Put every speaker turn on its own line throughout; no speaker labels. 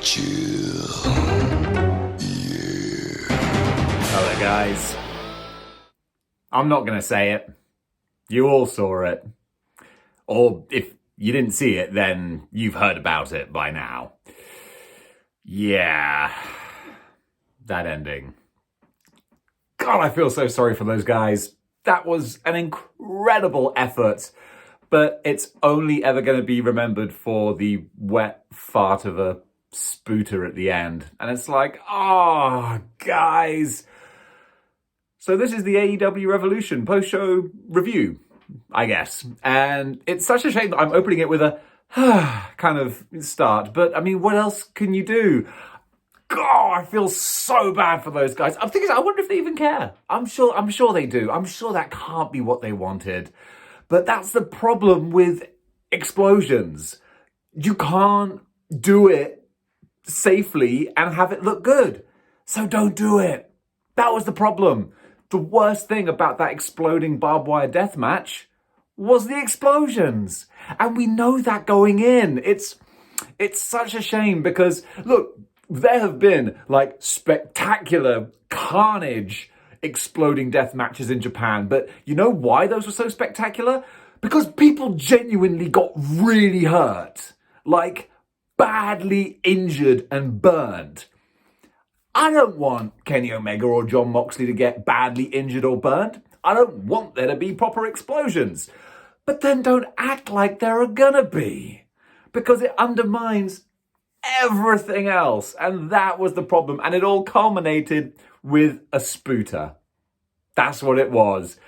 Chill. Yeah.
Hello, guys. I'm not going to say it. You all saw it. Or if you didn't see it, then you've heard about it by now. Yeah. That ending. God, I feel so sorry for those guys. That was an incredible effort. But it's only ever going to be remembered for the wet fart of a spooter at the end. And it's like, oh, guys. So this is the AEW Revolution post-show review, I guess. And it's such a shame that I'm opening it with a kind of start. But, I mean, what else can you do? God, I feel so bad for those guys. I'm thinking, I wonder if they even care. I'm sure they do. I'm sure that can't be what they wanted. But that's the problem with explosions. You can't do it safely and have it look good. So don't do it. That was the problem. The worst thing about that exploding barbed wire death match was the explosions. And we know that going in. It's such a shame because, look, there have been like spectacular carnage exploding death matches in Japan. But you know why those were so spectacular? Because people genuinely got really hurt. Like, badly injured and burned. I don't want Kenny Omega or Jon Moxley to get badly injured or burned. I don't want there to be proper explosions. But then don't act like there are gonna be. Because it undermines everything else. And that was the problem. And it all culminated with a spooter. That's what it was.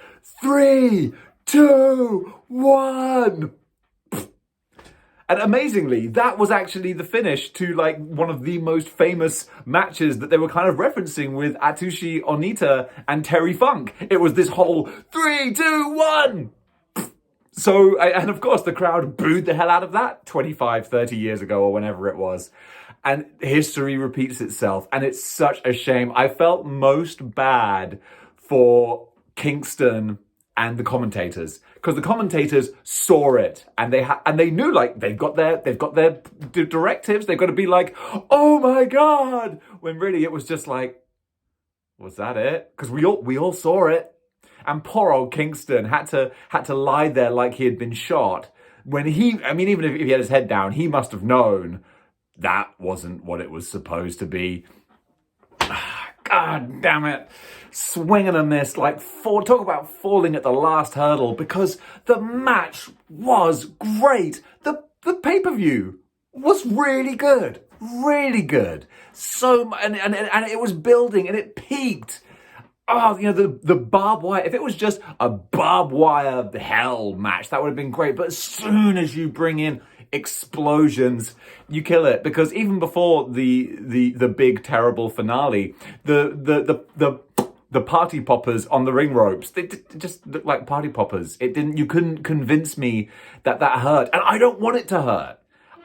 3, 2, 1. And amazingly, that was actually the finish to like one of the most famous matches that they were kind of referencing with Atsushi Onita and Terry Funk. It was this whole 3, 2, 1. So, and of course the crowd booed the hell out of that 25, 30 years ago or whenever it was. And history repeats itself. And it's such a shame. I felt most bad for Kingston and the commentators, because the commentators saw it and they knew, like, they've got their directives. They've got to be like, oh my God, when really it was just like, was that it? Because we all saw it. And poor old Kingston had to lie there like he had been shot. When even if he had his head down, he must have known that wasn't what it was supposed to be. God damn it. Swing and a miss. Talk about falling at the last hurdle, because the match was great. The pay-per-view was really good. Really good. And it was building and it peaked. Oh, the barbed wire. If it was just a barbed wire hell match, that would have been great. But as soon as you bring in explosions, you kill it. Because even before the big terrible finale, the party poppers on the ring ropes, they just looked like party poppers. You couldn't convince me that hurt. And I don't want it to hurt.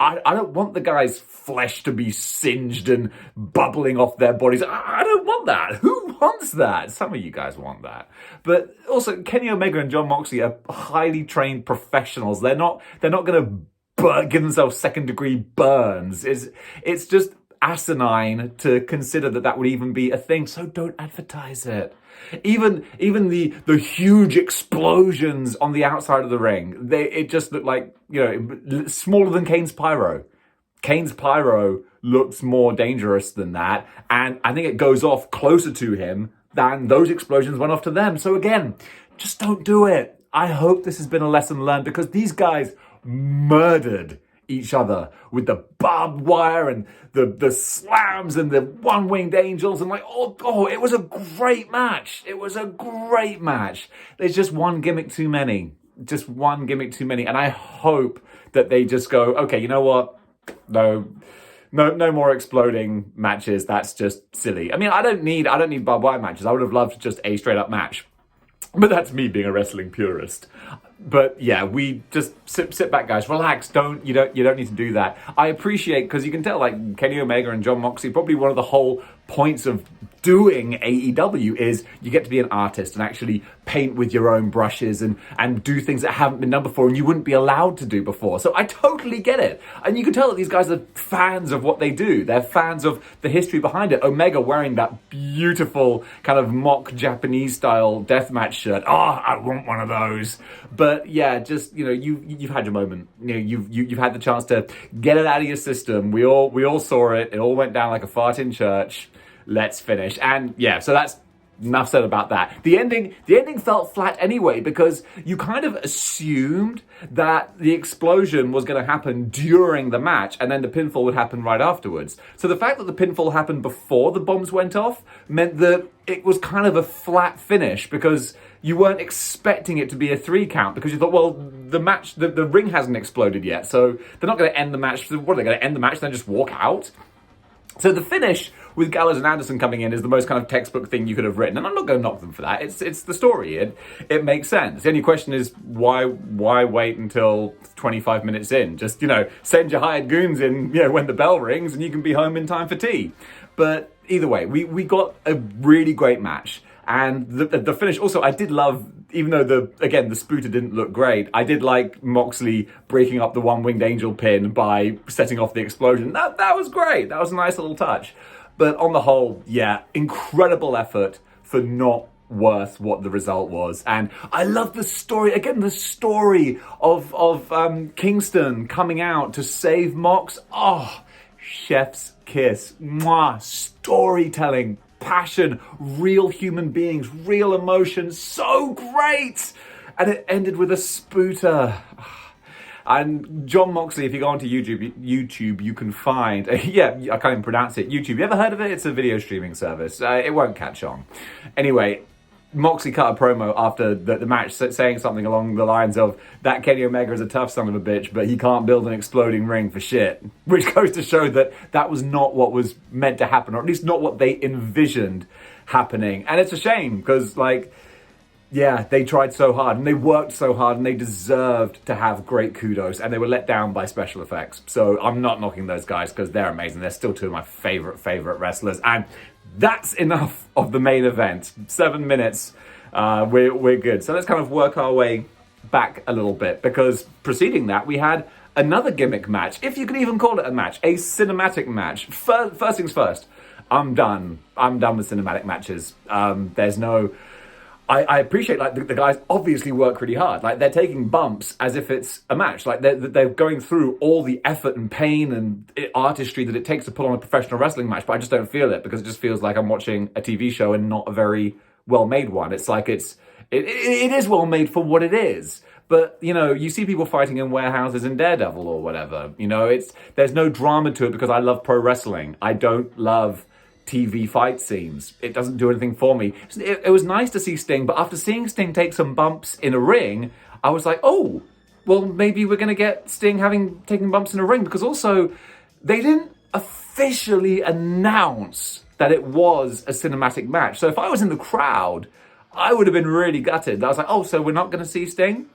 I don't want the guy's flesh to be singed and bubbling off their bodies. I don't want that. Who wants that? Some of you guys want that. But also, Kenny Omega and Jon Moxley are highly trained professionals. They're not going to give themselves second-degree burns. It's just asinine to consider that would even be a thing. So don't advertise it. Even the huge explosions on the outside of the ring, it just looked like, smaller than Kane's pyro. Kane's pyro looks more dangerous than that, and I think it goes off closer to him than those explosions went off to them. So again, just don't do it. I hope this has been a lesson learned, because these guys murdered each other with the barbed wire and the slams and the one-winged angels, and it was a great match. It was a great match. There's just one gimmick too many. Just one gimmick too many. And I hope that they just go, okay, you know what? No more exploding matches. That's just silly. I mean, I don't need barbed wire matches. I would have loved just a straight up match. But that's me being a wrestling purist. But yeah, we just sit back, guys. Relax. You don't need to do that. I appreciate, because you can tell, like, Kenny Omega and Jon Moxley, probably one of the whole points of doing AEW is you get to be an artist and actually paint with your own brushes and do things that haven't been done before and you wouldn't be allowed to do before. So I totally get it. And you can tell that these guys are fans of what they do. They're fans of the history behind it. Omega wearing that beautiful kind of mock Japanese style deathmatch shirt. Oh, I want one of those. But yeah, just, you know, you've had your moment. You know, you've had the chance to get it out of your system. We all saw it. It all went down like a fart in church. Let's finish. And yeah, so that's enough said about that. The ending felt flat anyway, because you kind of assumed that the explosion was going to happen during the match and then the pinfall would happen right afterwards. So the fact that the pinfall happened before the bombs went off meant that it was kind of a flat finish, because you weren't expecting it to be a 3 count, because you thought, well, the match, the ring hasn't exploded yet, so they're not going to end the match. What are they going to end the match and then just walk out? So the finish with Gallows and Anderson coming in is the most kind of textbook thing you could have written, and I'm not going to knock them for that. It's the story. It makes sense. The only question is why wait until 25 minutes in? Just, you know, send your hired goons in, you know, when the bell rings, and you can be home in time for tea. But either way, we got a really great match. And the finish also, I did love, even though the Spooter didn't look great, I did like Moxley breaking up the one-winged angel pin by setting off the explosion. That was great. That was a nice little touch. But on the whole, yeah, incredible effort for not worth what the result was. And I love the story, again, the story of Kingston coming out to save Mox. Oh, chef's kiss. Mwah. Storytelling. Passion, real human beings, real emotion, so great! And it ended with a spooter. And Jon Moxley, if you go onto YouTube, you can find, yeah, I can't even pronounce it, YouTube. You ever heard of it? It's a video streaming service. It won't catch on. Anyway, Moxley cut a promo after the match saying something along the lines of, that Kenny Omega is a tough son of a bitch, but he can't build an exploding ring for shit. Which goes to show that that was not what was meant to happen, or at least not what they envisioned happening. And it's a shame, because, like, yeah, they tried so hard, and they worked so hard, and they deserved to have great kudos, and they were let down by special effects. So I'm not knocking those guys, because they're amazing. They're still two of my favorite wrestlers. And that's enough of the main event. 7 minutes, we're good. So let's kind of work our way back a little bit, because preceding that, we had another gimmick match, if you could even call it a match, a cinematic match. First things first, I'm done with cinematic matches. There's no... I appreciate, like, the guys obviously work really hard. Like, they're taking bumps as if it's a match. Like, they're going through all the effort and pain and artistry that it takes to put on a professional wrestling match, but I just don't feel it, because it just feels like I'm watching a TV show and not a very well-made one. It's like it is well-made for what it is. But, you know, you see people fighting in warehouses in Daredevil or whatever. You know, there's no drama to it, because I love pro wrestling. I don't love TV fight scenes. It doesn't do anything for me. It was nice to see Sting, but after seeing Sting take some bumps in a ring, I was like, oh, well, maybe we're going to get Sting taking bumps in a ring, because also they didn't officially announce that it was a cinematic match. So if I was in the crowd, I would have been really gutted. I was like, oh, so we're not going to see Sting?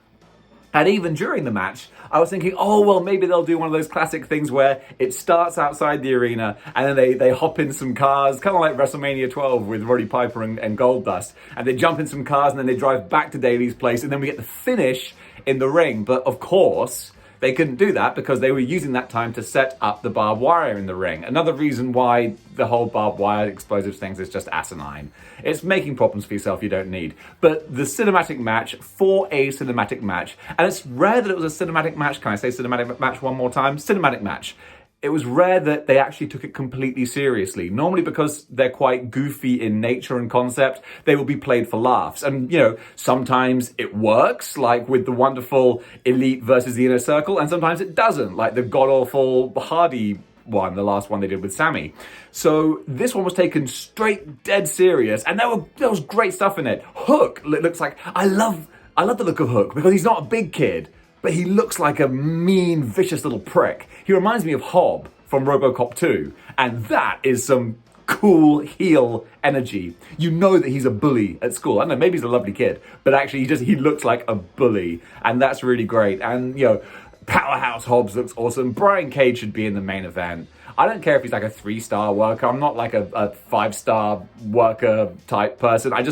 And even during the match, I was thinking, oh, well, maybe they'll do one of those classic things where it starts outside the arena and then they hop in some cars, kind of like WrestleMania 12 with Roddy Piper and Goldust. And they jump in some cars and then they drive back to Daily's place, and then we get the finish in the ring. But of course, they couldn't do that because they were using that time to set up the barbed wire in the ring. Another reason why the whole barbed wire explosives things is just asinine. It's making problems for yourself you don't need. But the cinematic match for a cinematic match, and it's rare that it was a cinematic match. Can I say cinematic match one more time? Cinematic match. It was rare that they actually took it completely seriously. Normally, because they're quite goofy in nature and concept, they will be played for laughs. And, you know, sometimes it works, like with the wonderful Elite versus the Inner Circle, and sometimes it doesn't, like the god-awful Hardy one, the last one they did with Sammy. So this one was taken straight dead serious, and there was great stuff in it. Hook looks like... I love the look of Hook, because he's not a big kid, but he looks like a mean, vicious little prick. He reminds me of Hob from RoboCop 2, and that is some cool heel energy. You know that he's a bully at school. I don't know, maybe he's a lovely kid, but actually he looks like a bully, and that's really great. And, you know, Powerhouse Hobbs looks awesome. Brian Cage should be in the main event. I don't care if he's like a 3-star worker. I'm not like a 5-star worker type person. I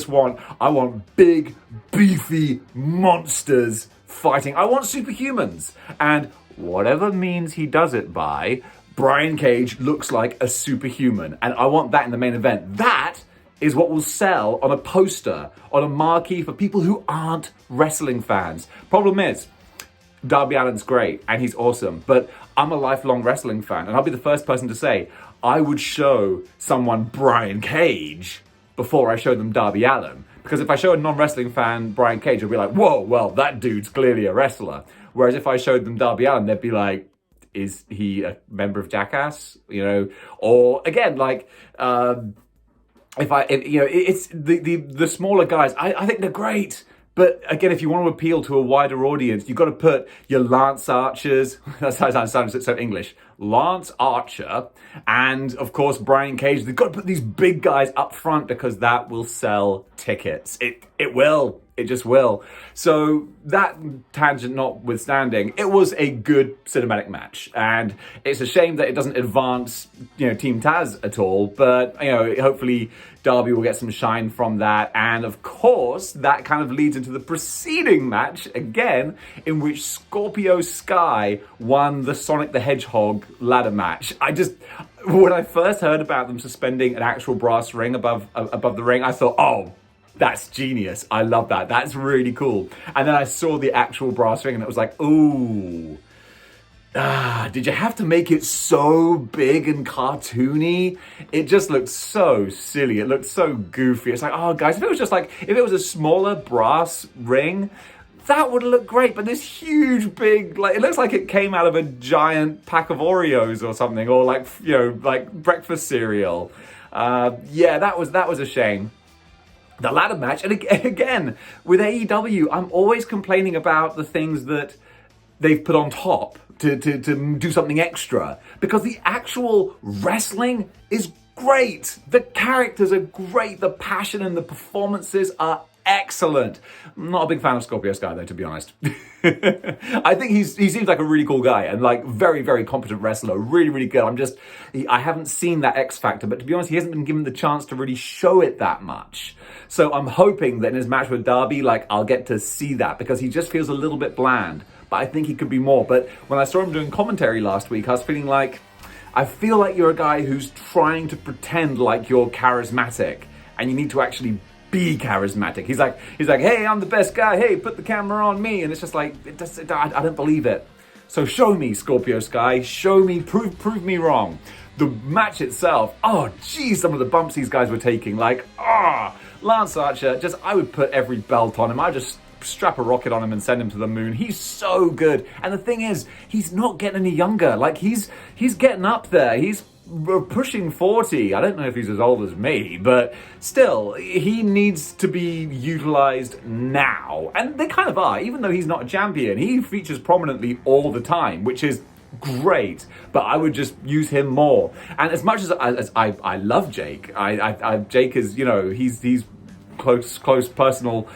want big, beefy monsters fighting. I want superhumans. And whatever means he does it by, Brian Cage looks like a superhuman. And I want that in the main event. That is what will sell on a poster, on a marquee for people who aren't wrestling fans. Problem is, Darby Allin's great and he's awesome, but I'm a lifelong wrestling fan, and I'll be the first person to say I would show someone Brian Cage before I show them Darby Allin. Because if I show a non-wrestling fan Brian Cage, they'll be like, whoa, well, that dude's clearly a wrestler. Whereas if I showed them Darby Allin, they'd be like, is he a member of Jackass? You know, or again, like, it's the smaller guys, I think they're great. But again, if you want to appeal to a wider audience, you've got to put your Lance Archers, that's how it sounds so English, Lance Archer, and of course Brian Cage. They've got to put these big guys up front because that will sell tickets. It will. It just will. So that tangent notwithstanding, it was a good cinematic match. And it's a shame that it doesn't advance, Team Taz at all. But, hopefully Darby will get some shine from that. And of course, that kind of leads into the preceding match again, in which Scorpio Sky won the Sonic the Hedgehog ladder match. When I first heard about them suspending an actual brass ring above the ring, I thought, oh, that's genius. I love that. That's really cool. And then I saw the actual brass ring and it was like, ooh. Did you have to make it so big and cartoony? It just looked so silly. It looked so goofy. It's like, oh guys, if it was a smaller brass ring, that would look great. But this huge, big, it looks like it came out of a giant pack of Oreos or something, or like breakfast cereal. That was a shame. The ladder match, and again, with AEW, I'm always complaining about the things that they've put on top to do something extra, because the actual wrestling is great. The characters are great. The passion and the performances are excellent. I'm not a big fan of Scorpio Sky, though, to be honest. I think he seems like a really cool guy and like very, very competent wrestler. Really, really good. I haven't seen that X Factor, but to be honest, he hasn't been given the chance to really show it that much. So I'm hoping that in his match with Darby, I'll get to see that, because he just feels a little bit bland. But I think he could be more. But when I saw him doing commentary last week, I was feeling like, I feel like you're a guy who's trying to pretend like you're charismatic, and you need to actually be charismatic. He's like, hey, I'm the best guy. Hey, put the camera on me. And it's just like, I don't believe it. So show me, Scorpio Sky. Show me, prove me wrong. The match itself, oh geez, some of the bumps these guys were taking. Lance Archer, I would put every belt on him. I just strap a rocket on him and send him to the moon. He's so good. And the thing is, he's not getting any younger. He's getting up there. He's pushing 40. I don't know if he's as old as me, but still, he needs to be utilized now. And they kind of are, even though he's not a champion. He features prominently all the time, which is great, but I would just use him more. And as much as I love Jake, Jake is, he's close personal,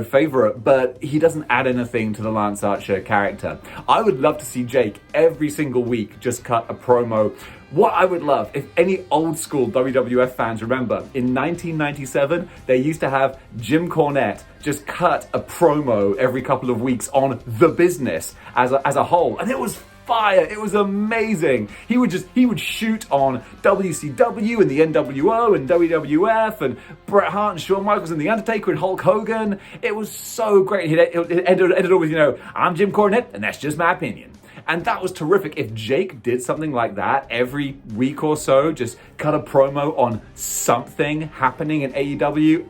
favorite, but he doesn't add anything to the Lance Archer character. I would love to see Jake every single week just cut a promo. What I would love, if any old school WWF fans remember, in 1997, they used to have Jim Cornette just cut a promo every couple of weeks on The Business as a whole, and it was fire. It was amazing. He would shoot on WCW and the NWO and WWF and Bret Hart and Shawn Michaels and The Undertaker and Hulk Hogan. It was so great. It ended all with, I'm Jim Cornette and that's just my opinion. And that was terrific. If Jake did something like that every week or so, just cut a promo on something happening in AEW,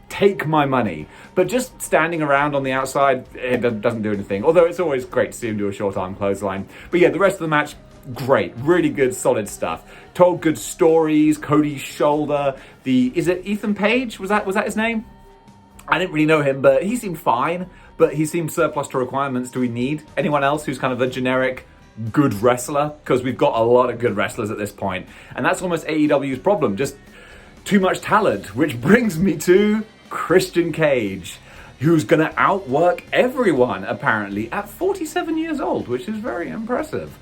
take my money. But just standing around on the outside, it doesn't do anything. Although it's always great to see him do a short arm clothesline. But yeah, the rest of the match, great. Really good, solid stuff. Told good stories. Cody's shoulder. Is it Ethan Page? Was that his name? I didn't really know him, but he seemed fine. But he seemed surplus to requirements. Do we need anyone else who's kind of a generic good wrestler? Because we've got a lot of good wrestlers at this point. And that's almost AEW's problem. Just too much talent. Which brings me to Christian Cage. who's going to outwork everyone, apparently, at 47 years old, which is very impressive.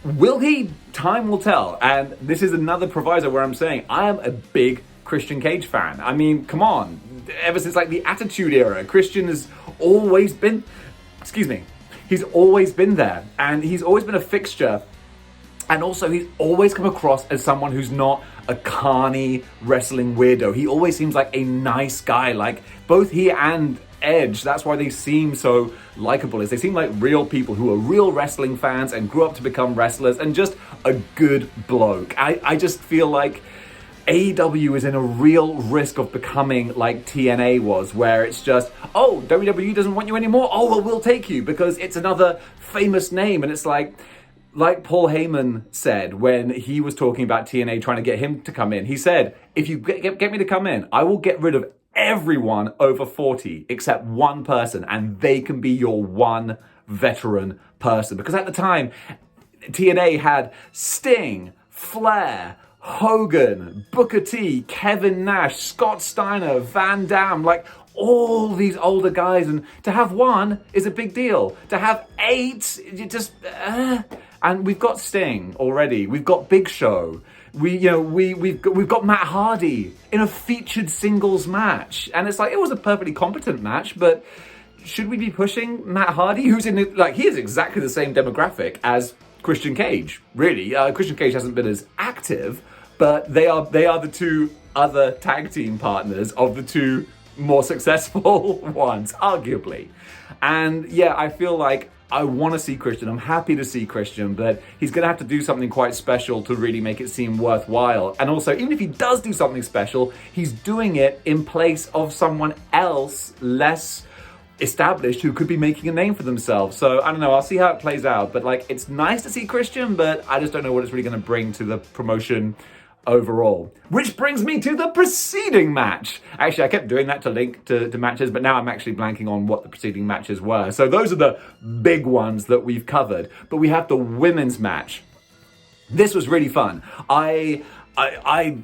Will he? Time will tell. And this is another proviso where I'm saying I am a big Christian Cage fan. I mean, come on. Ever since like the Attitude Era, Christian has always been, he's always been there. And he's always been a fixture. And also, he's always come across as someone who's not a carny wrestling weirdo. He always seems like a nice guy. Like, both he and Edge, that's why they seem so likable, is they seem like real people who are real wrestling fans and grew up to become wrestlers and just a good bloke. I just feel like AEW is in a real risk of becoming like TNA was, where it's just, oh, WWE doesn't want you anymore? Oh, well, we'll take you because it's another famous name. And it's like Paul Heyman said when he was talking about TNA trying to get him to come in, he said, if you get me to come in, I will get rid of everyone over 40 except one person, and they can be your one veteran person. Because at the time, TNA had Sting, Flair, Hogan, Booker T, Kevin Nash, Scott Steiner, Van Damme, like all these older guys, and to have one is a big deal. To have 8, you just and we've got Sting already. We've got Big Show. We've got Matt Hardy in a featured singles match, and it's like it was a perfectly competent match, but should we be pushing Matt Hardy, who's in it, like he is exactly the same demographic as Christian Cage? Really, Christian Cage hasn't been as active, but they are the two other tag team partners of the two more successful ones, arguably. And yeah, I feel like I want to see Christian. I'm happy to see Christian, but he's going to have to do something quite special to really make it seem worthwhile. And also, even if he does do something special, he's doing it in place of someone else less established who could be making a name for themselves. So I don't know, I'll see how it plays out. But like, it's nice to see Christian, but I just don't know what it's really going to bring to the promotion overall. Which brings me to the preceding match. Actually, I kept doing that to link to matches, but now I'm actually blanking on what the preceding matches were. So those are the big ones that we've covered. But we have the women's match. This was really fun. I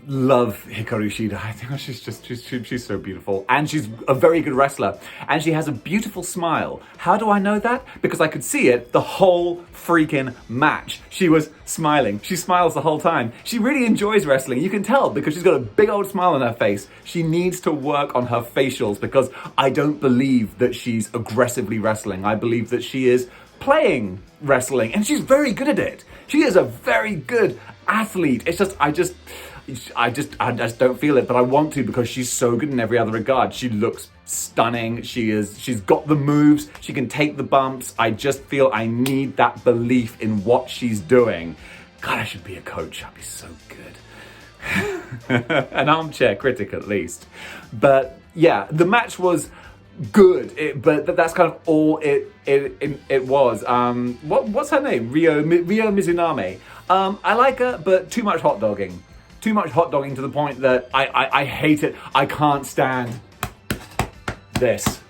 love Hikaru Shida. I think she's so beautiful. And she's a very good wrestler. And she has a beautiful smile. How do I know that? Because I could see it the whole freaking match. She was smiling. She smiles the whole time. She really enjoys wrestling. You can tell because she's got a big old smile on her face. She needs to work on her facials because I don't believe that she's aggressively wrestling. I believe that she is playing wrestling, and she's very good at it. She is a very good athlete. It's just I just don't feel it, but I want to because she's so good in every other regard. She looks stunning. She's got the moves. She can take the bumps. I just feel I need that belief in what she's doing. God, I should be a coach. I'd be so good. An armchair critic at least. But yeah, the match was good, but that's kind of all it was. What's her name? Ryo Mizunami. I like her, but too much hot dogging. Too much hot dogging to the point that I hate it. I can't stand this.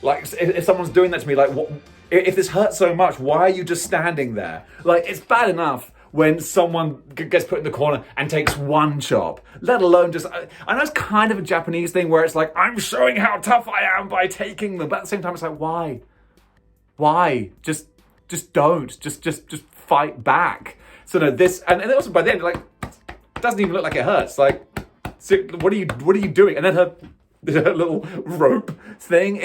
Like, if someone's doing that to me, like, what? If this hurts so much, why are you just standing there? Like, it's bad enough when someone gets put in the corner and takes one chop, let alone just, I know it's kind of a Japanese thing where it's like, I'm showing how tough I am by taking them, but at the same time, it's like, why? Why? Just don't. Just fight back. So no, this, and also by then, like, it doesn't even look like it hurts. Like, what are you doing? And then her little rope thing,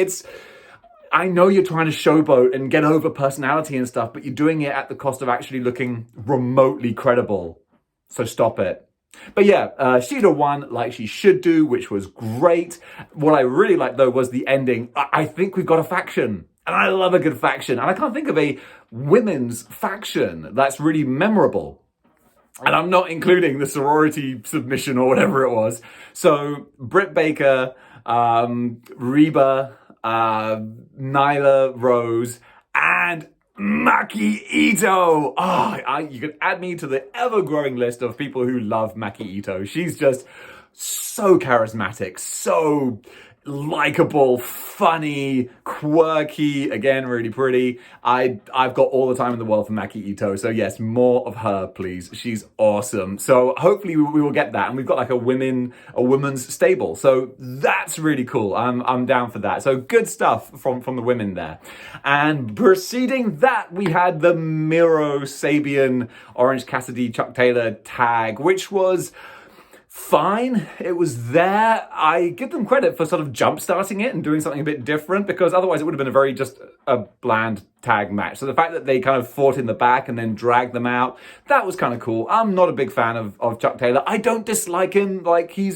I know you're trying to showboat and get over personality and stuff, but you're doing it at the cost of actually looking remotely credible. So stop it. But yeah, Shida won like she should do, which was great. What I really liked though was the ending. I think we've got a faction. And I love a good faction. And I can't think of a women's faction that's really memorable. And I'm not including the sorority submission or whatever it was. So Britt Baker, Reba, Nyla Rose, and Maki Ito. You can add me to the ever-growing list of people who love Maki Ito. She's just so charismatic, so likable, funny, quirky, again, really pretty. I've got all the time in the world for Maki Ito. So yes, more of her, please. She's awesome. So hopefully we will get that. And we've got like a women's stable. So that's really cool. I'm down for that. So good stuff from the women there. And preceding that, we had the Miro Sabian Orange Cassidy Chuck Taylor tag, which was fine. It was there. I give them credit for sort of jump starting it and doing something a bit different, because otherwise it would have been a bland tag match. So the fact that they kind of fought in the back and then dragged them out, that was kind of cool. I'm not a big fan of Chuck Taylor. I don't dislike him. Like he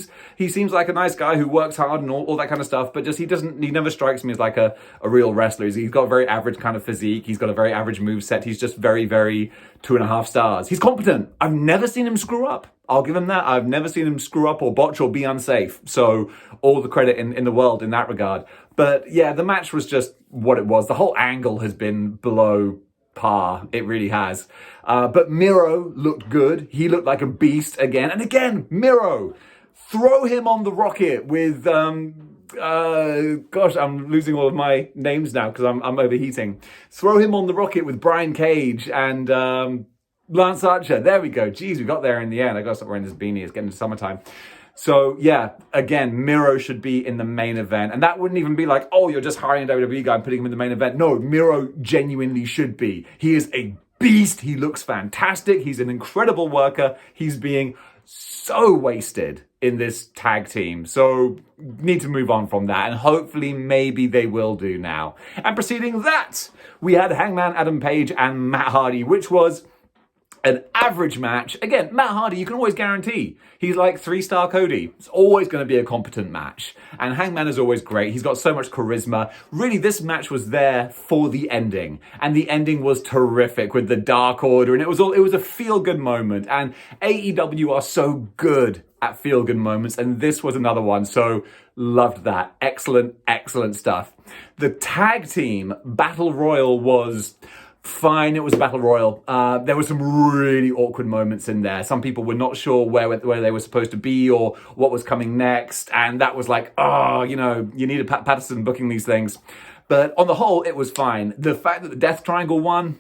seems like a nice guy who works hard and all that kind of stuff, but just he never strikes me as like a real wrestler. He's got a very average kind of physique. He's got a very average moveset. He's just very, very 2.5 stars. He's competent. I've never seen him screw up. I'll give him that. I've never seen him screw up or botch or be unsafe. So all the credit in the world in that regard. But yeah, the match was just what it was. The whole angle has been below par. It really has. But Miro looked good. He looked like a beast again. And again, Miro, throw him on the rocket with, gosh, I'm losing all of my names now because I'm overheating. Throw him on the rocket with Brian Cage and, Lance Archer, there we go. Jeez, we got there in the end. I gotta stop wearing this beanie. It's getting to summertime. So yeah, again, Miro should be in the main event. And that wouldn't even be like, oh, you're just hiring a WWE guy and putting him in the main event. No, Miro genuinely should be. He is a beast. He looks fantastic. He's an incredible worker. He's being so wasted in this tag team. So need to move on from that. And hopefully maybe they will do now. And preceding that, we had Hangman Adam Page and Matt Hardy, which was an average match. Again, Matt Hardy, you can always guarantee he's like 3-star Cody. It's always going to be a competent match. And Hangman is always great. He's got so much charisma. Really, this match was there for the ending. And the ending was terrific with the Dark Order. And it was a feel-good moment. And AEW are so good at feel-good moments. And this was another one. So loved that. Excellent, excellent stuff. The tag team battle royal was fine. It was a battle royal. There were some really awkward moments in there. Some people were not sure where they were supposed to be or what was coming next. And that was like, oh, you needed Pat Patterson booking these things. But on the whole, it was fine. The fact that the Death Triangle won,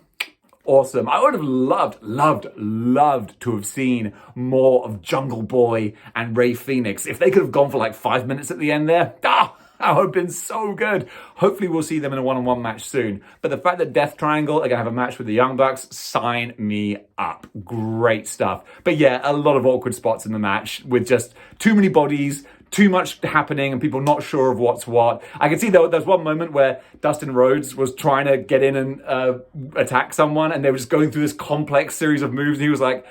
awesome. I would have loved to have seen more of Jungle Boy and Rey Fenix. If they could have gone for like 5 minutes at the end there, that would have been so good. Hopefully we'll see them in a one-on-one match soon. But the fact that Death Triangle are going to have a match with the Young Bucks, sign me up. Great stuff. But yeah, a lot of awkward spots in the match with just too many bodies, too much happening and people not sure of what's what. I can see there's one moment where Dustin Rhodes was trying to get in and attack someone and they were just going through this complex series of moves and he was like,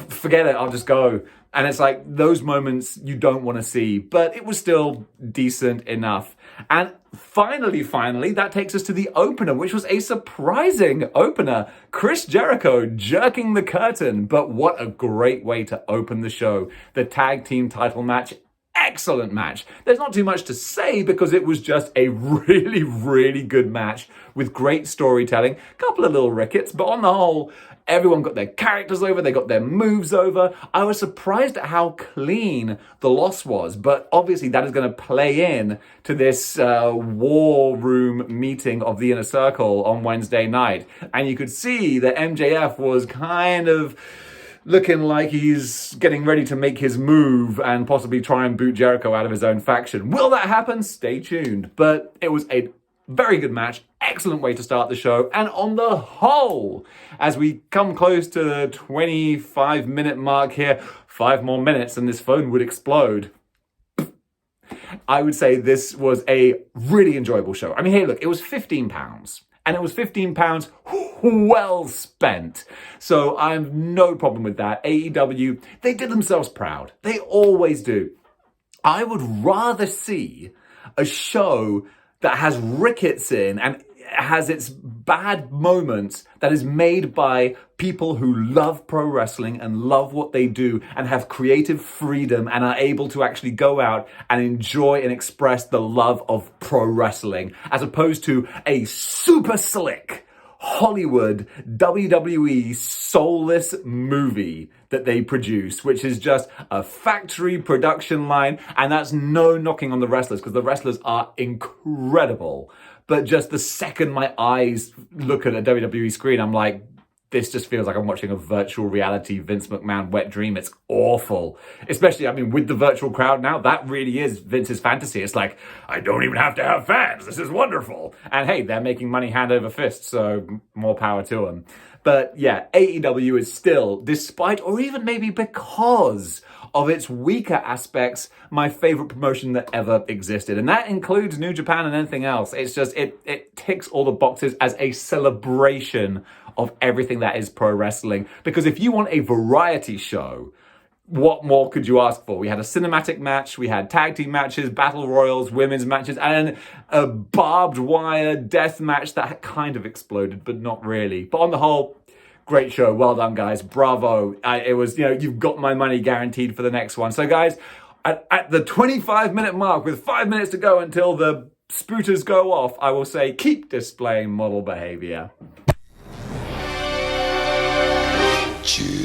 forget it, I'll just go. And it's like those moments you don't want to see, but it was still decent enough. And finally, that takes us to the opener, which was a surprising opener. Chris Jericho jerking the curtain, but what a great way to open the show. The tag team title match. Excellent match. There's not too much to say because it was just a really, really good match with great storytelling. A couple of little rickets, but on the whole, everyone got their characters over, they got their moves over. I was surprised at how clean the loss was, but obviously that is going to play in to this war room meeting of the Inner Circle on Wednesday night. And you could see that MJF was kind of looking like he's getting ready to make his move and possibly try and boot Jericho out of his own faction. Will that happen? Stay tuned. But it was a very good match. Excellent way to start the show. And on the whole, as we come close to the 25-minute mark here, 5 more minutes and this phone would explode. I would say this was a really enjoyable show. I mean, hey, look, it was £15. And it was £15 well spent. So I have no problem with that. AEW, they did themselves proud. They always do. I would rather see a show that has rickets in and has its bad moments that is made by people who love pro wrestling and love what they do and have creative freedom and are able to actually go out and enjoy and express the love of pro wrestling, as opposed to a super slick, Hollywood WWE soulless movie that they produce, which is just a factory production line. And that's no knocking on the wrestlers, because the wrestlers are incredible. But just the second my eyes look at a WWE screen, I'm like, this just feels like I'm watching a virtual reality Vince McMahon wet dream. It's awful. Especially, I mean, with the virtual crowd now, that really is Vince's fantasy. It's like, I don't even have to have fans. This is wonderful. And hey, they're making money hand over fist, so more power to them. But yeah, AEW is still, despite or even maybe because of its weaker aspects, my favorite promotion that ever existed. And that includes New Japan and anything else. It's just, it ticks all the boxes as a celebration of everything that is pro wrestling. Because if you want a variety show, what more could you ask for? We had a cinematic match, we had tag team matches, battle royals, women's matches, and a barbed wire death match that kind of exploded, but not really. But on the whole, great show. Well done, guys. Bravo. It was, you've got my money guaranteed for the next one. So guys, at the 25-minute mark, with 5 minutes to go until the spooters go off, I will say keep displaying model behavior.
Choose.